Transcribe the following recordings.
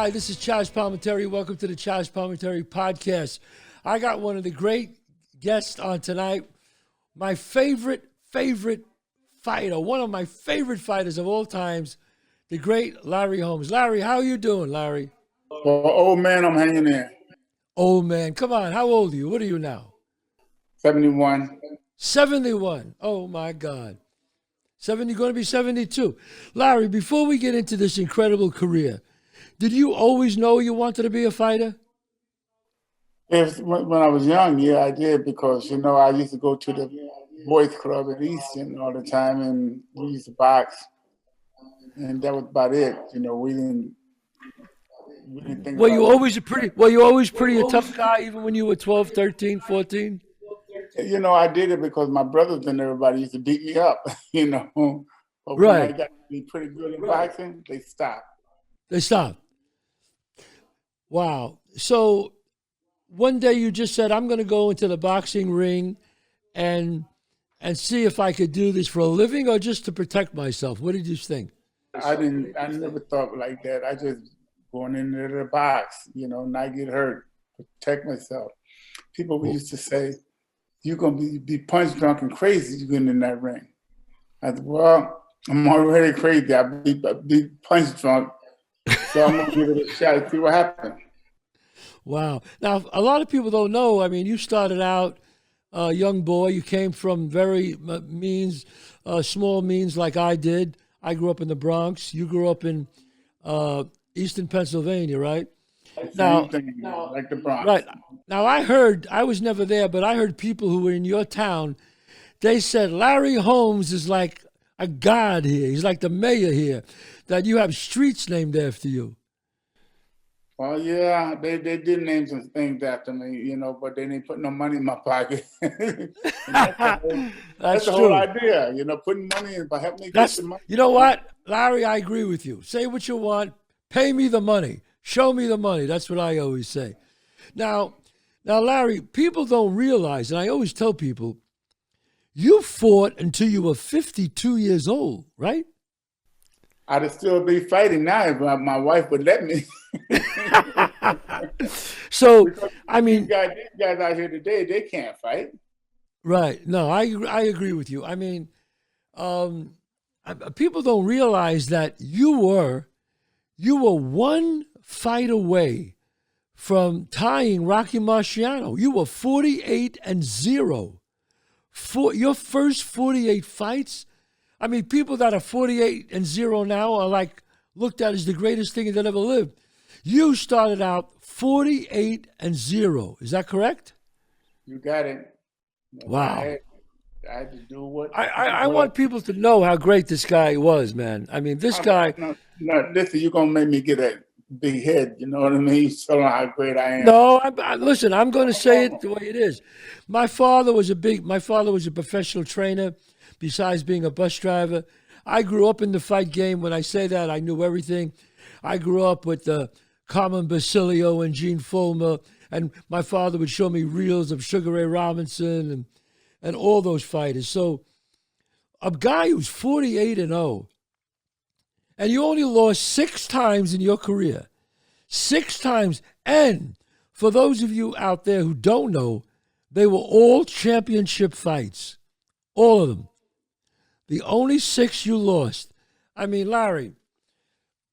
Hi, this is Chazz Palminteri. Welcome to the Chazz Palminteri podcast. I got one of the great guests on tonight. My favorite fighter, one of my favorite fighters of all times, the great Larry Holmes. Larry, how are you doing, Larry? Well, old man, I'm hanging in. Old man, come on. How old are you? What are you now? 71. 71. Oh, my God. 70, going to be 72. Larry, before we get into this incredible career, did you always know you wanted to be a fighter? When I was young, yeah, I did because, I used to go to the boys club in Easton all the time and we used to box. And that was about it. We didn't think about it. Were you always pretty a tough guy even when you were 12, 13, 14? I did it because my brothers and everybody used to beat me up, But when I Right. got to be pretty good in boxing, they stopped. They stopped. Wow. So one day you just said, I'm going to go into the boxing ring and see if I could do this for a living or just to protect myself. What did you think? I never thought like that. I just going in there to box, not get hurt, protect myself. People used to say, you're going to be punch drunk and crazy you getting in that ring. I said, well, I'm already crazy. Be punch drunk, so I'm going to give it a shot and see what happens. Wow. Now, a lot of people don't know. I mean, you started out a young boy. You came from very small means like I did. I grew up in the Bronx. You grew up in Easton, Pennsylvania, right? Same thing, like the Bronx. Right. Now, I was never there, but I heard people who were in your town, they said Larry Holmes is like a god here. He's like the mayor here, that you have streets named after you. Well, yeah, they did name some things after me, but they didn't put no money in my pocket. And that's the whole True. idea, putting money in, but help me get the money. You know what, Larry, I agree with you. Say what you want. Pay me the money. Show me the money. That's what I always say. Now, Larry, people don't realize, and I always tell people, you fought until you were 52 years old, right? I'd still be fighting now if my wife would let me. So, Because I these mean, guys out here today, they can't fight. right. No, I agree with you. I mean, people don't realize that you were one fight away from tying Rocky Marciano. You were 48-0. Your first 48 fights. I mean, people that are 48-0 now are like looked at as the greatest thing that ever lived. You started out 48-0. Is that correct? You got it. Wow. I had to do what. I want people to know how great this guy was, man. I mean, this guy. No, listen, you're gonna make me get a big head. You know what I mean? Showing how great I am. No, listen. I'm going to say it the way it is. My father was a professional trainer. Besides being a bus driver, I grew up in the fight game. When I say that, I knew everything. I grew up with Carmen Basilio and Gene Fulmer, and my father would show me reels of Sugar Ray Robinson and all those fighters. So a guy who's 48-0, and you only lost 6 times in your career. 6 times. And for those of you out there who don't know, they were all championship fights. All of them. The only 6 you lost. I mean, Larry,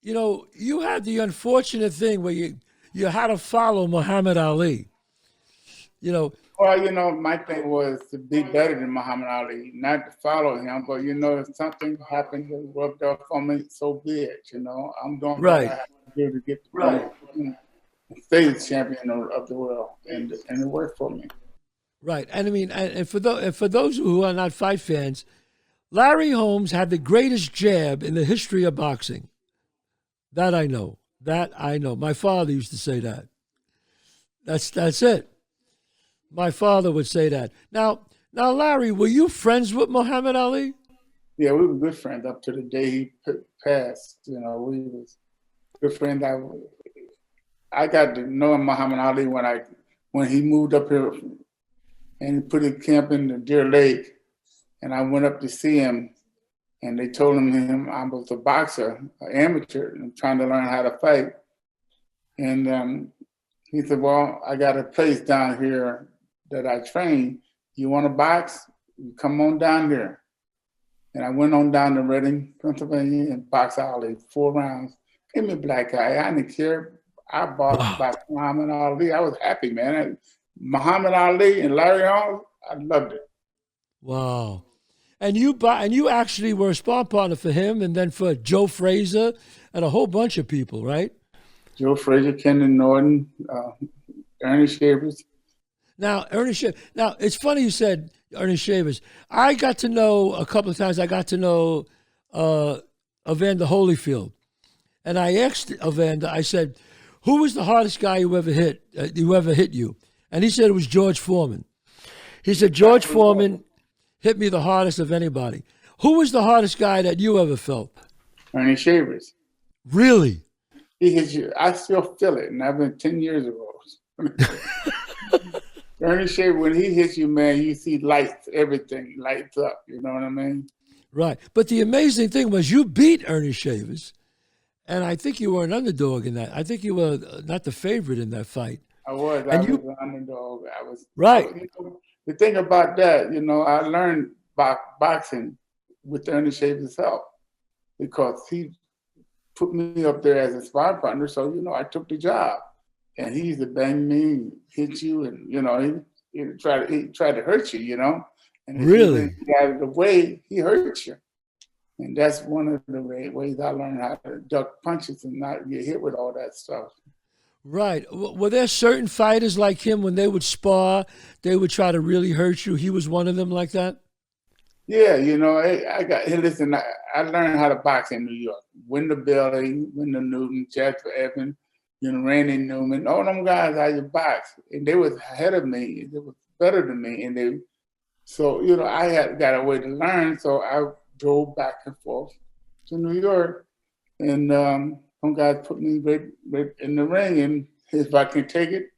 you had the unfortunate thing where you had to follow Muhammad Ali. Well, my thing was to be better than Muhammad Ali, not to follow him. But if something happened that rubbed off on me, so be it. I'm doing what I Right. have to do to get stay the champion of the world, and it worked for me. Right. And I mean, and for those who are not fight fans, Larry Holmes had the greatest jab in the history of boxing. That I know. My father used to say that. That's it. My father would say that. Now, Larry, were you friends with Muhammad Ali? Yeah, we were good friends up to the day he passed. We was good friends. I got to know Muhammad Ali when he moved up here and he put his camp in the Deer Lake, and I went up to see him, and they told him I was a boxer, an amateur, and trying to learn how to fight. And he said, well, I got a place down here that I train. You want to box? You come on down here. And I went on down to Reading, Pennsylvania, and boxed Ali 4 rounds. Give me a black guy. I didn't care. I boxed Muhammad Ali. I was happy, man. Muhammad Ali and Larry Holmes, I loved it. Wow. And you actually were a sparring partner for him and then for Joe Frazier and a whole bunch of people, right? Joe Frazier, Ken Norton, Ernie Shavers. Now, now, it's funny you said Ernie Shavers. I got to know a couple of times, I got to know Evander Holyfield. And I asked Evander, I said, who was the hardest guy who ever hit you? And he said it was George Foreman. He said, George Foreman hit me the hardest of anybody. Who was the hardest guy that you ever felt? Ernie Shavers. Really? He hit you. I still feel it, and I've been 10 years ago. Ernie Shavers, when he hits you, man, you see lights, everything lights up. You know what I mean? Right. But the amazing thing was you beat Ernie Shavers, and I think you were an underdog in that. I think you were not the favorite in that fight. I was. I was an underdog. I was. Right. The thing about that, I learned boxing with Ernie Shavers' help because he put me up there as a sparring partner. So, I took the job. And he used to bang me, hit you, and, he tried to hurt you, And if really? you get out of the way, he hurts you. And that's one of the ways I learned how to duck punches and not get hit with all that stuff. Right. Were there certain fighters like him when they would spar, they would try to really hurt you? He was one of them like that? Yeah, listen, I learned how to box in New York. Wendell Bailey, Wendell Newton, Jasper Evans, Randy Newman, all them guys I used to box. And they was ahead of me. They was better than me. And I had got a way to learn. So I drove back and forth to New York. And some guys put me right in the ring. And if I can take it,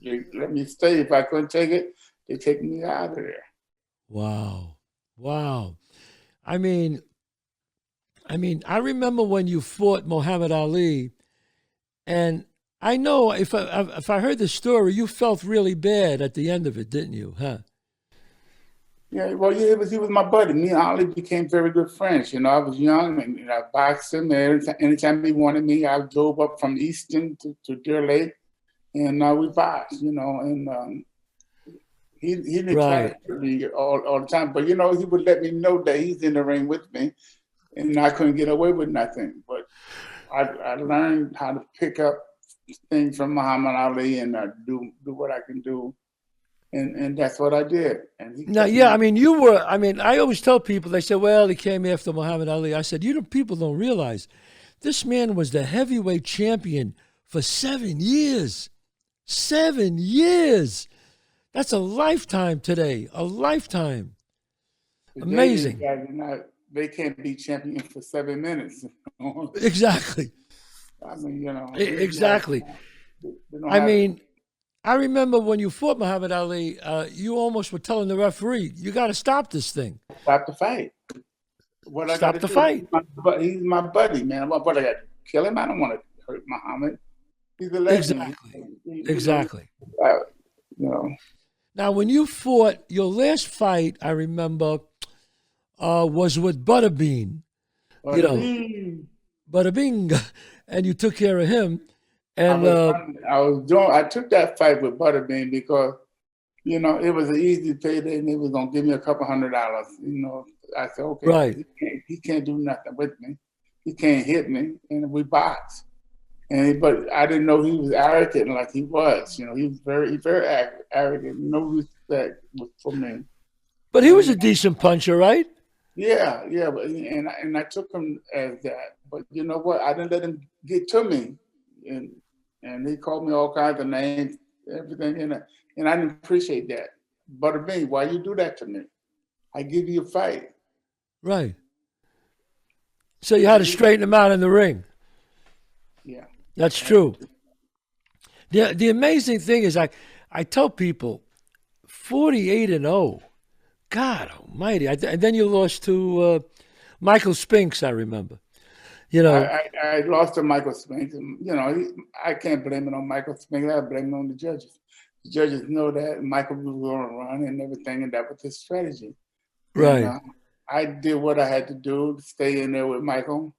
they let me stay. If I couldn't take it, they take me out of there. Wow. Wow. I mean, I remember when you fought Muhammad Ali, and I know if I heard the story, you felt really bad at the end of it, didn't you? Huh? Yeah, well, he was my buddy. Me and Ali became very good friends. I was young and I boxed him. Anytime he wanted me, I drove up from Easton to Deer Lake, and we boxed. And he didn't try to hurt me all the time, but he would let me know that he's in the ring with me, and I couldn't get away with nothing. But I learned how to pick up things from Muhammad Ali and do what I can do. And that's what I did. And I always tell people, they say, well, he came after Muhammad Ali. I said, people don't realize this man was the heavyweight champion for 7 years. 7 years. That's a lifetime today. A lifetime. Amazing. They can't be champion for 7 minutes. Exactly. Exactly. I remember when you fought Muhammad Ali, you almost were telling the referee, you got to stop this thing. Stop the fight. Stop the fight. He's my buddy, man. What, I got to kill him? I don't want to hurt Muhammad. He's a legend. Exactly. Now, when you fought, your last fight, I remember, was with Butterbean. Butterbean. And you took care of him. And I took that fight with Butterbean because, it was an easy payday and he was going to give me a couple $100. I said, okay, right. He can't do nothing with me. He can't hit me. And we boxed. But I didn't know he was arrogant like he was. He was very, very arrogant. No respect for me. But he was a decent puncher, right? Yeah. And I took him as that. But you know what? I didn't let him get to me. And he called me all kinds of names, everything, and I didn't appreciate that. Butterbean, why you do that to me? I give you a fight. Right. So you had to straighten him out in the ring. Yeah. That's true. The amazing thing is I tell people 48-0. God almighty. And then you lost to Michael Spinks, I remember. You know, I lost to Michael Spinks. You know, I can't blame it on Michael Spinks. I blame it on the judges. The judges know that Michael was going to run and everything, and that was his strategy. right. And, I did what I had to do to stay in there with Michael,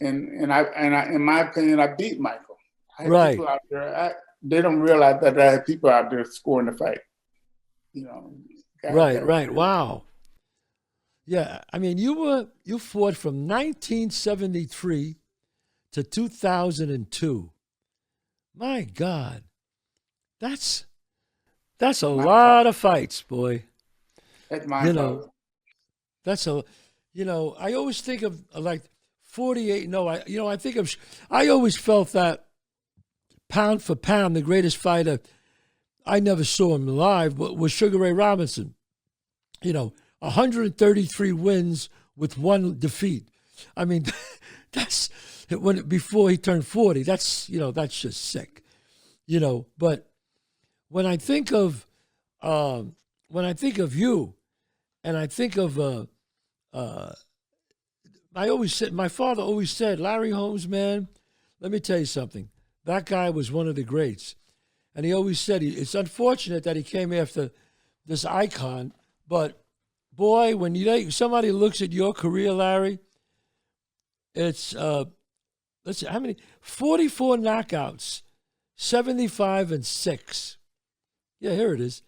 and in my opinion, I beat Michael. I had Right. people out there. They don't realize that I had people out there scoring the fight. You know. Right. Wow. Yeah, I mean, you fought from 1973 to 2002. My God, that's a lot of fights, boy. That's my You know, that's a, I always think of like 48. No, I always felt that pound for pound, the greatest fighter. I never saw him live, but was Sugar Ray Robinson. 133 wins with one defeat. I mean, that's before he turned 40. That's just sick. But when I think of you, and I think of my father always said, Larry Holmes, man, let me tell you something. That guy was one of the greats. And he always said, it's unfortunate that he came after this icon, but boy, when somebody looks at your career, Larry, it's, let's see, how many? 44 knockouts, 75-6. Yeah, here it is.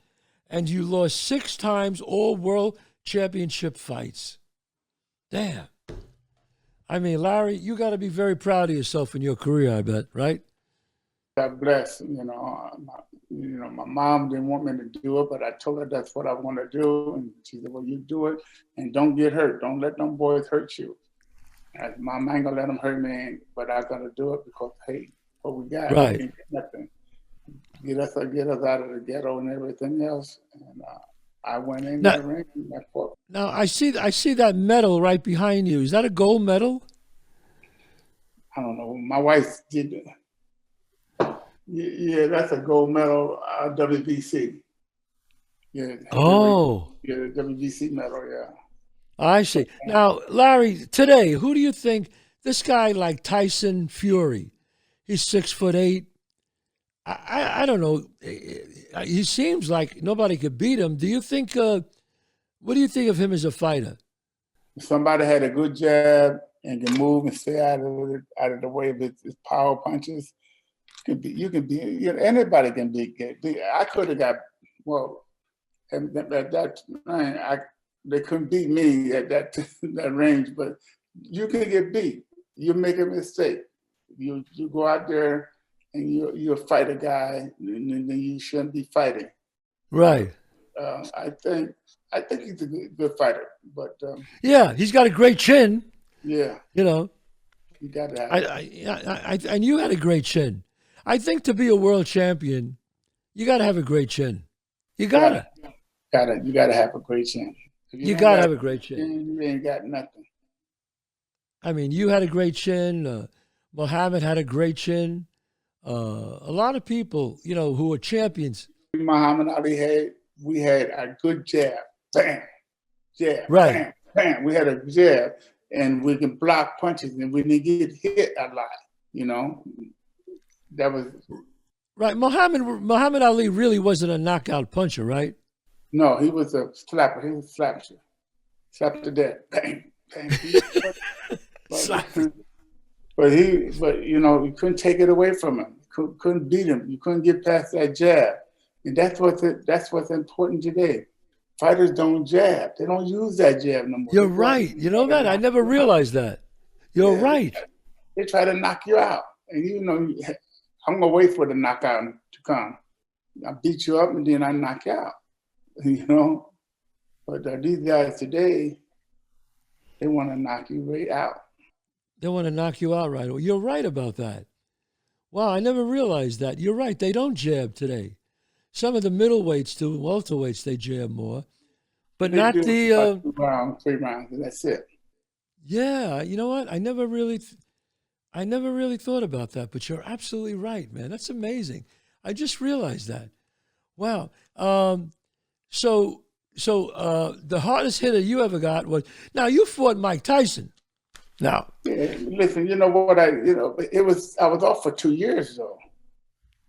And you lost 6 times all world championship fights. Damn. I mean, Larry, you got to be very proud of yourself in your career, I bet, right? God bless. My mom didn't want me to do it, but I told her that's what I want to do, and she said, "Well, you do it, and don't get hurt. Don't let them boys hurt you." I said, "Mom, I ain't gonna let them hurt me, but I'm gonna do it because hey, what we got, right? We ain't got nothing. Get us out of the ghetto and everything else." And I went in that ring and I fought. Now I see that medal right behind you. Is that a gold medal? I don't know. My wife did it. Yeah, that's a gold medal, WBC. Yeah. Oh. Yeah, the WBC medal, yeah. I see. Now, Larry, today, who do you think, this guy like Tyson Fury, he's 6'8". I don't know. He seems like nobody could beat him. Do you think, what do you think of him as a fighter? If somebody had a good jab and can move and stay out of the way of his power punches, anybody can beat. I could have got, at that time, they couldn't beat me at that range, but you can get beat. You make a mistake. You go out there and you fight a guy, and then you shouldn't be fighting. Right. I think he's a good fighter, but yeah, he's got a great chin. Yeah. You got to have and you had a great chin. I think to be a world champion, you got to have a great chin. You got to. You got to have a great chin. You got to have a great chin. You ain't got nothing. I mean, you had a great chin. Muhammad had a great chin. A lot of people, who are champions. Muhammad Ali we had a good jab. Bam. Jab. Right. Bam. Bam. We had a jab, and we can block punches, and we didn't get hit a lot, That was right. Muhammad Ali really wasn't a knockout puncher, right? No, he was a slapper. He was a slapper. Slap to death. Bang, bang. But you couldn't take it away from him. Couldn't beat him. You couldn't get past that jab, and that's what's important today. Fighters don't jab. They don't use that jab no more. You're right. You know that? I never realized that. You're right. They try to knock you out, and I'm gonna wait for the knockout to come. I beat you up and then I knock you out, But these guys today, they want to knock you right out. They want to knock you out right away. You're right about that. Wow, I never realized that. You're right. They don't jab today. Some of the middleweights do, welterweights, they jab more, but they not the 2 rounds, 3 rounds, and that's it. Yeah, you know what? I never really thought about that, but you're absolutely right, man. That's amazing. I just realized that. Wow. So the hardest hitter you ever got was, now you fought Mike Tyson. Now, Listen, you know what I was off for 2 years though.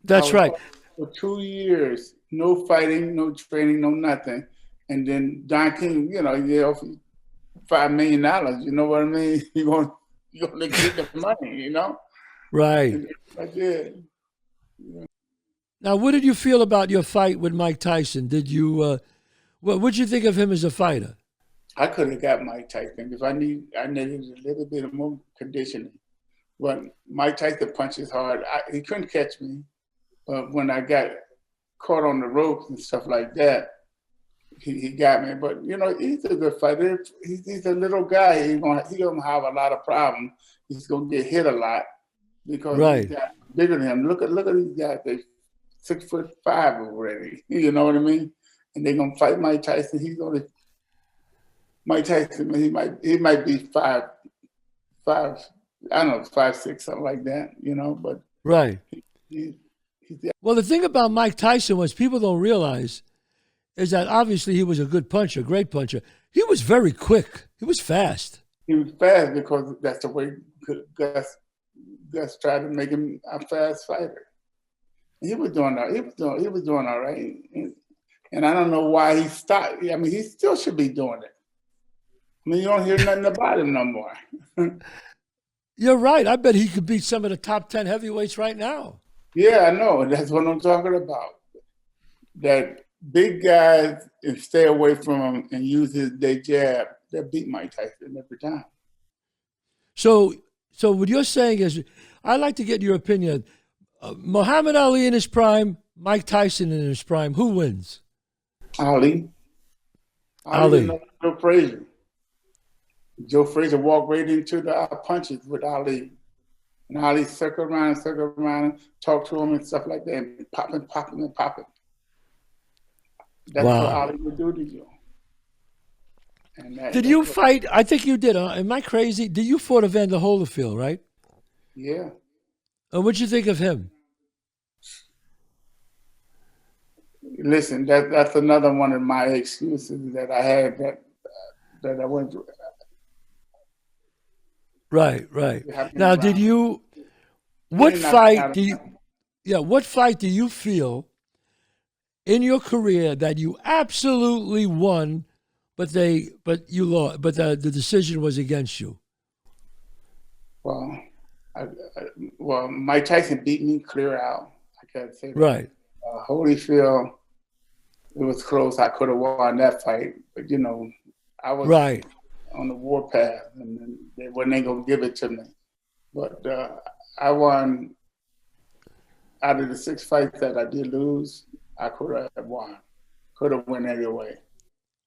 that's right. For 2 years, no fighting, no training, no nothing. And then Don King, he offered $5 million. You know what I mean? You're gonna get the money, Right. And I did. Now, what did you feel about your fight with Mike Tyson? Did you, what would you think of him as a fighter? I could have got Mike Tyson if I needed a little bit of more conditioning. But Mike Tyson punches hard. He couldn't catch me. But when I got caught on the ropes and stuff like that, he got me. But he's a good fighter. He's a little guy. He don't have a lot of problems. He's gonna get hit a lot because he's got bigger than him. Look at these guys. They're 6'5" already. You know what I mean? And they're gonna fight Mike Tyson. Mike Tyson, he might be 5'6", something like that, but right. Well, the thing about Mike Tyson was people don't realize is that obviously he was a good puncher, great puncher. He was very quick. He was fast. He was fast because that's the way Gus tried to make him a fast fighter. He was doing that. He was doing all right. And I don't know why he stopped. I mean, he still should be doing it. I mean, you don't hear nothing about him no more. You're right. I bet he could beat some of the top 10 heavyweights right now. Yeah, I know. That's what I'm talking about. That big guys and stay away from him and use their jab. They beat Mike Tyson every time. So what you're saying is, I'd like to get your opinion. Muhammad Ali in his prime, Mike Tyson in his prime. Who wins? Ali. Joe Frazier. Joe Frazier walked right into the punches with Ali. And Ali circle around, talk to him and stuff like that, and popping. That's what Ali would do to you. And did you fight? I think you did. Am I crazy? Did you fought Evander Holyfield, right? Yeah. And what'd you think of him? Listen, that's another one of my excuses that I had that I went through. Right. Now, what fight do you feel in your career that you absolutely won, but you lost, but the decision was against you? Well, Mike Tyson beat me clear out. I gotta say that. Right. Holyfield, it was close. I could have won that fight, but I was right on the warpath, and they wasn't gonna give it to me. But I won. Out of the 6 fights that I did lose, I could have won. Could have won either way.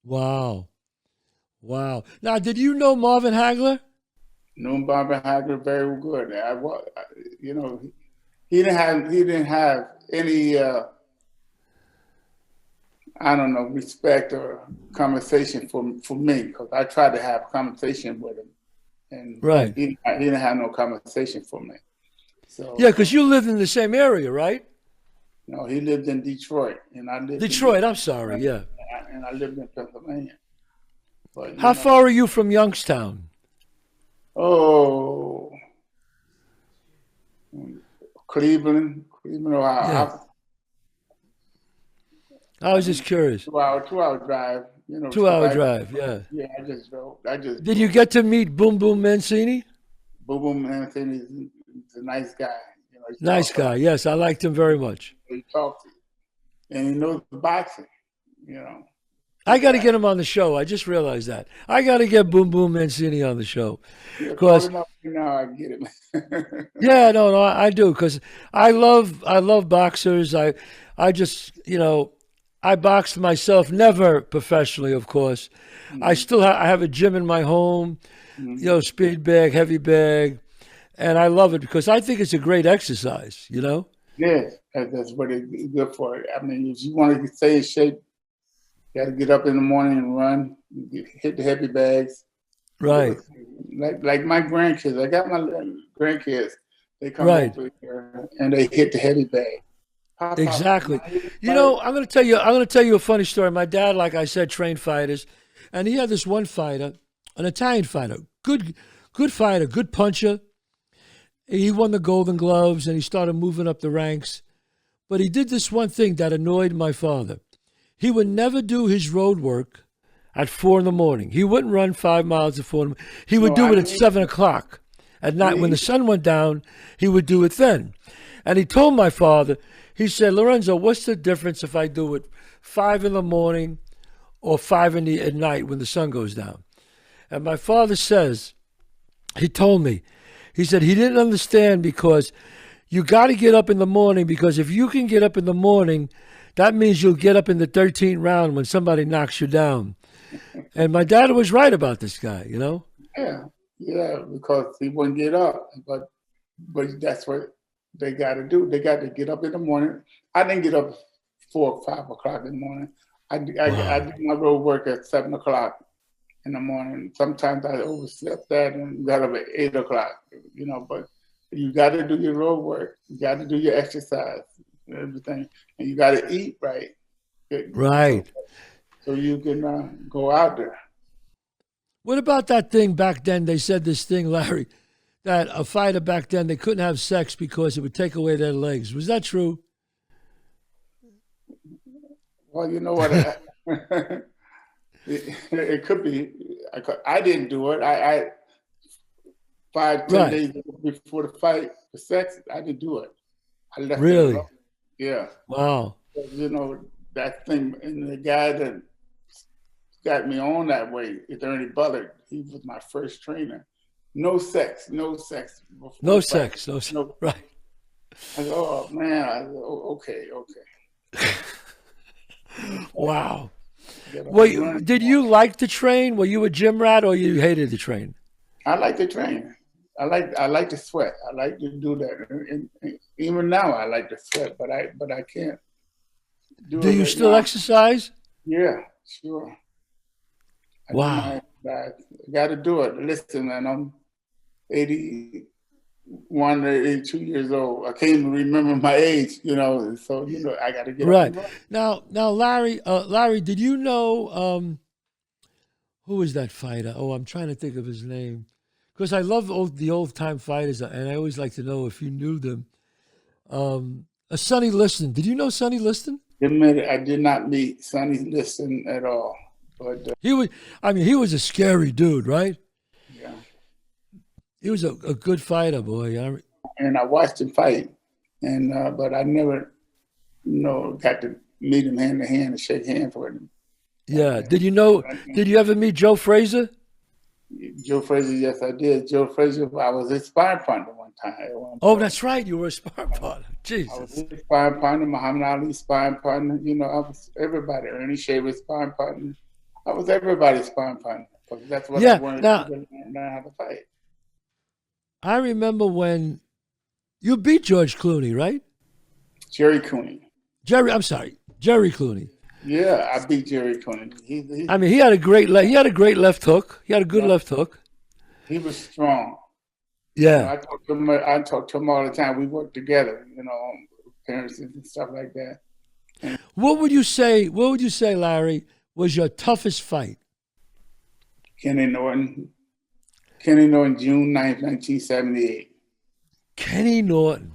Wow. Now, did you know Marvin Hagler? Knew Marvin Hagler very good. He didn't have any. I don't know, respect or conversation for me, because I tried to have a conversation with him, and right. he didn't have no conversation for me. So yeah, because you lived in the same area, right? No, he lived in Detroit, and I lived Detroit. I'm sorry, yeah. And I lived in Pennsylvania. But how far are you from Youngstown? Oh, Cleveland, Ohio. Yeah. I was just curious. 2 hour drive. 2 hour drive. Yeah. Yeah, I just drove. Did you get to meet Boom Boom Mancini? Boom Boom Mancini is a nice guy. Nice guy. Yes, I liked him very much. He talked to you, and he knows boxing. I got to get him on the show. I just realized that. I got to get Boom Boom Mancini on the show. Because now I get it. Yeah, no, I do, because I love boxers. I just I boxed myself, never professionally, of course. Mm-hmm. I have a gym in my home, mm-hmm. Speed bag, heavy bag, and I love it because I think it's a great exercise. Yes, that's what it's good for. I mean, if you want to stay in shape, you got to get up in the morning and run, hit the heavy bags. Right. Like my grandkids. I got my grandkids. They come over here and they hit the heavy bag. Exactly. I'm going to tell you a funny story. My dad, like I said, trained fighters, and he had this one fighter, an Italian fighter, Good fighter, good puncher. He won the Golden Gloves and he started moving up the ranks. But he did this one thing that annoyed my father. He would never do his road work at 4 in the morning. He wouldn't run 5 miles at 4 in the morning. He would do it at 7 o'clock at night. When the sun went down, he would do it then. And he told my father, he said, Lorenzo, what's the difference if I do it 5 in the morning or 5 at night when the sun goes down? And my father says, he told me, he said he didn't understand because you got to get up in the morning, because if you can get up in the morning, that means you'll get up in the 13th round when somebody knocks you down. And my dad was right about this guy, you know? Yeah, because he wouldn't get up. But that's what they got to do. They got to get up in the morning. I didn't get up 4 or 5 o'clock in the morning. I did my road work at 7 o'clock in the morning. Sometimes I overslept that and got up at 8 o'clock, you know, but you got to do your road work. You got to do your exercise, everything. And you got to eat right. Right. So you can go out there. What about that thing back then? They said this thing, Larry, that a fighter back then, they couldn't have sex because it would take away their legs. Was that true? Well, you know what? It could be. I didn't do it. I 5-10 days before the fight for sex, I didn't do it. I left it alone. Yeah. Wow. You know, that thing, and the guy that got me on that way is Ernie Bullard. He was my first trainer. No sex. No sex. No sex. Right. I go, oh man. I go, okay. Wow. Well, did you like to train? Were you a gym rat or you hated to train? I like to train. I like to sweat. I like to do that. And even now I like to sweat, but I can't do you still exercise? Yeah, sure. Wow. I got to do it. Listen, man, I'm 81 or 82 years old. I can't even remember my age, you know, so, you know, I got to get right. up. Now, Larry, did you know, who was that fighter? Oh, I'm trying to think of his name. Because I love the old-time fighters, and I always like to know if you knew them. Sonny Liston. Did you know Sonny Liston? I did not meet Sonny Liston at all. But he was a scary dude, right? Yeah. He was a good fighter, boy. And I watched him fight, and but I never, got to meet him hand to hand and shake hands with him. Yeah. Did you ever meet Joe Frazier? Joe Frazier, yes, I did. Joe Frazier, I was his sparring partner one time. Oh, that's right. You were a sparring partner. Jesus. I was his sparring partner, Muhammad Ali sparring partner. You know, I was everybody. Ernie Shavers sparring partner. I was everybody's sparring partner. Because that's what I wanted to learn how to fight. I remember when you beat George Clooney, right? Jerry Clooney. Jerry Clooney. Yeah, I beat Jerry Clooney. He had a great left hook. He had a good left hook. He was strong. Yeah. I talk to him all the time. We work together, on appearances and stuff like that. And what would you say, Larry, was your toughest fight? Kenny Norton, June 9th, 1978. Kenny Norton.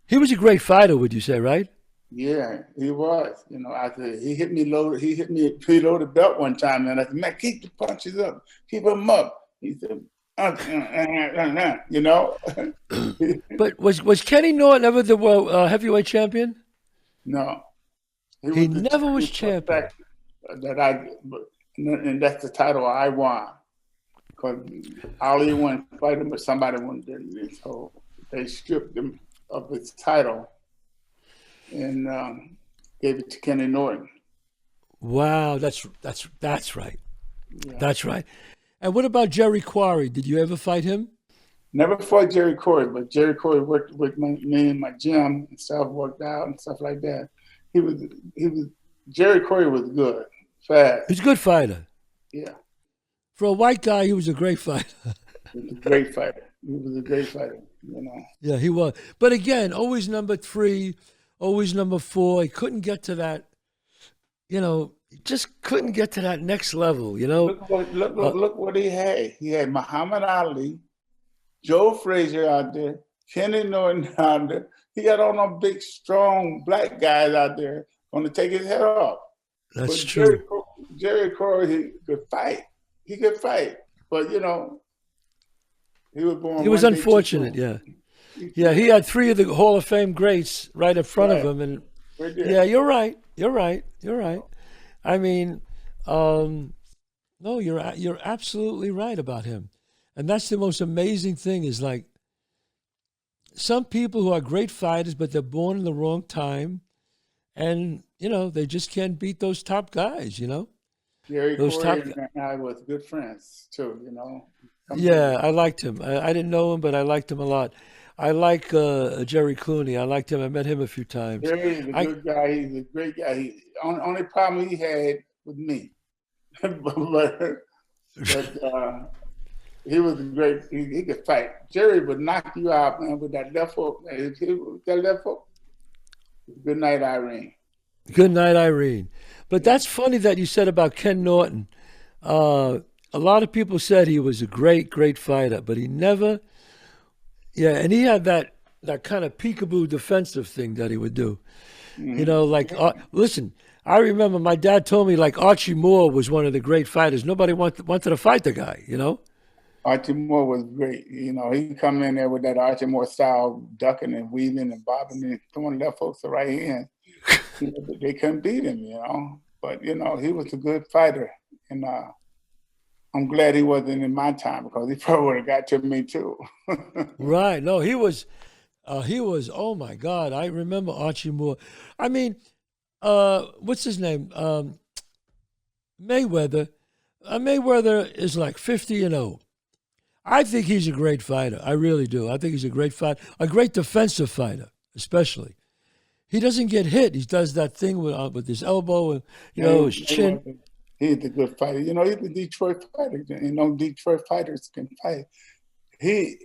He was a great fighter, would you say, right? Yeah, he was. He hit me preloaded belt one time, and I said, man, keep the punches up, keep them up. He said, But was Kenny Norton ever the world heavyweight champion? No, he never was champion. And that's the title I won, because Ali wanted to fight him, but somebody wanted to, so they stripped him of his title and gave it to Kenny Norton. Wow, that's right. Yeah. That's right. And what about Jerry Quarry? Did you ever fight him? Never fought Jerry Quarry, but Jerry Quarry worked with me in my gym and stuff, worked out and stuff like that. Jerry Quarry was good, fast. He's a good fighter. Yeah. For a white guy, he was a great fighter. He was a great fighter. Yeah, he was. But again, always number 3, always number 4. He couldn't get to that, just couldn't get to that next level, you know. Look what he had. He had Muhammad Ali, Joe Frazier out there, Kenny Norton out there. He got all them big, strong black guys out there going to take his head off. That's but true. Jerry Corey, he could fight. He could fight. But, you know, he was born. He was unfortunate, yeah. Yeah, he had 3 of the Hall of Fame greats right in front of him. And yeah, you're right. You're right. You're right. I mean, no, you're absolutely right about him. And that's the most amazing thing is like some people who are great fighters, but they're born in the wrong time. And, you know, they just can't beat those top guys, you know? Jerry Corey and I was good friends, too, you know? Yeah, I liked him. I didn't know him, but I liked him a lot. I like Jerry Clooney. I liked him. I met him a few times. Jerry's a good guy. He's a great guy. Only problem he had with me. but he was great. He could fight. Jerry would knock you out, man, with that left hook. That left hook. Good night, Irene. Good night, Irene. But that's funny that you said about Ken Norton. A lot of people said he was a great, great fighter, but he never. Yeah, and he had that kind of peekaboo defensive thing that he would do. Mm-hmm. You know, like, listen, I remember my dad told me like Archie Moore was one of the great fighters. Nobody wanted to fight the guy, you know? Archie Moore was great. You know, he come in there with that Archie Moore style, ducking and weaving and bobbing and throwing left hooks to right hand. You know, they couldn't beat him, you know? But, you know, he was a good fighter. And I'm glad he wasn't in my time because he probably would have got to me too. Right. No, he was, oh my God. I remember Archie Moore. I mean, what's his name? Mayweather. Mayweather is like 50-0. I think he's a great fighter. I really do. I think he's a great fighter, a great defensive fighter, especially. He doesn't get hit. He does that thing with his elbow and, you know, his chin. He's a good fighter. You know, he's a Detroit fighter. You know, Detroit fighters can fight. He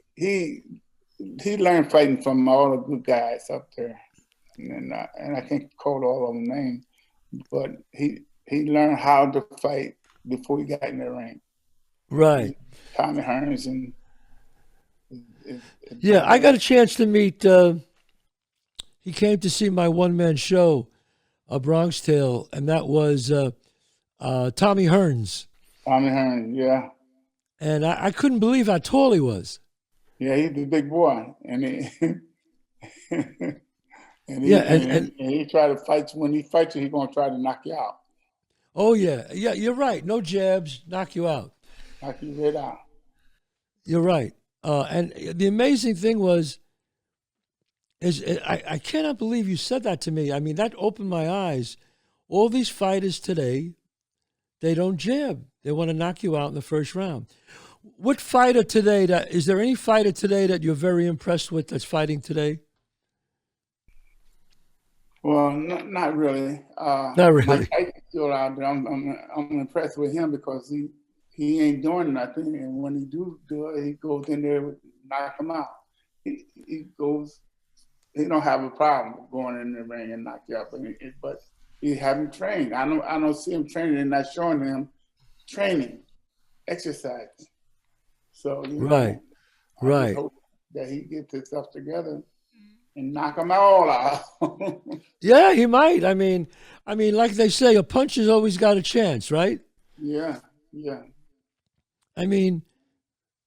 learned fighting from all the good guys up there. And I can't call all of them names, but he learned how to fight before he got in the ring. Right. Tommy Hearns and yeah, I got a chance to meet. He came to see my one-man show, A Bronx Tale, and that was Tommy Hearns. Tommy Hearns, yeah. And I couldn't believe how tall he was. Yeah, he's a big boy, and he try to fight. When he fights you, he's gonna try to knock you out. Oh yeah, you're right. No jabs, knock you out. Knock you right out. You're right. And the amazing thing I cannot believe you said that to me. I mean, that opened my eyes. All these fighters today, they don't jab. They want to knock you out in the first round. What fighter today? Is there any fighter today that you're very impressed with that's fighting today? Well, not really. Not really. Mike Tyson's still out there. I'm impressed with him because he ain't doing nothing, and when he do it, he goes in there and knock him out. He goes. He don't have a problem going in the ring and knock you out, but he haven't trained. I don't see him training and not showing him training, exercise. So right. I hope that he gets his stuff together and knock them all out. Yeah, he might. I mean, like they say, a punch has always got a chance, right? Yeah. I mean,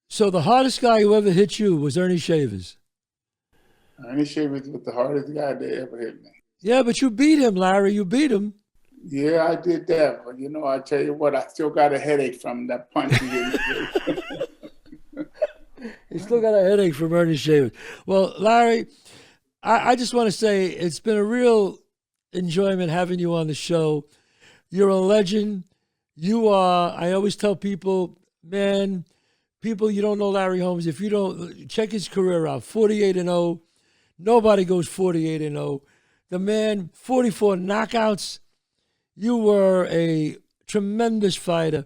so the hardest guy who ever hit you was Ernie Shavers. Ernie Shavers was the hardest guy that ever hit me. Yeah, but you beat him, Larry. You beat him. Yeah, I did that. But, you know, I tell you what, I still got a headache from that punch he hit me. He still got a headache from Ernie Shavers. Well, Larry, I just want to say it's been a real enjoyment having you on the show. You're a legend. You are, I always tell people, man, people, you don't know Larry Holmes. If you don't, check his career out, 48-0. Nobody goes 48-0. The man, 44 knockouts. You were a tremendous fighter.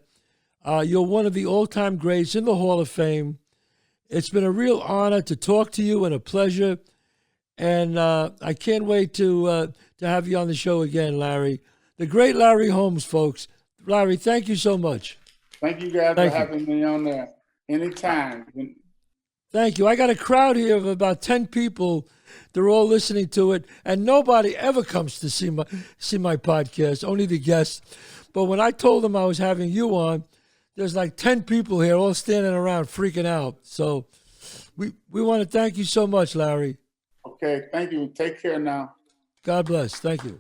You're one of the all-time greats in the Hall of Fame. It's been a real honor to talk to you and a pleasure. And I can't wait to have you on the show again, Larry. The great Larry Holmes, folks. Larry, thank you so much. Thank you guys for having me on there anytime. Thank you. I got a crowd here of about 10 people. They're all listening to it, and nobody ever comes to see my podcast, only the guests. But when I told them I was having you on, there's like 10 people here all standing around freaking out. So we want to thank you so much, Larry. Okay, thank you. Take care now. God bless. Thank you.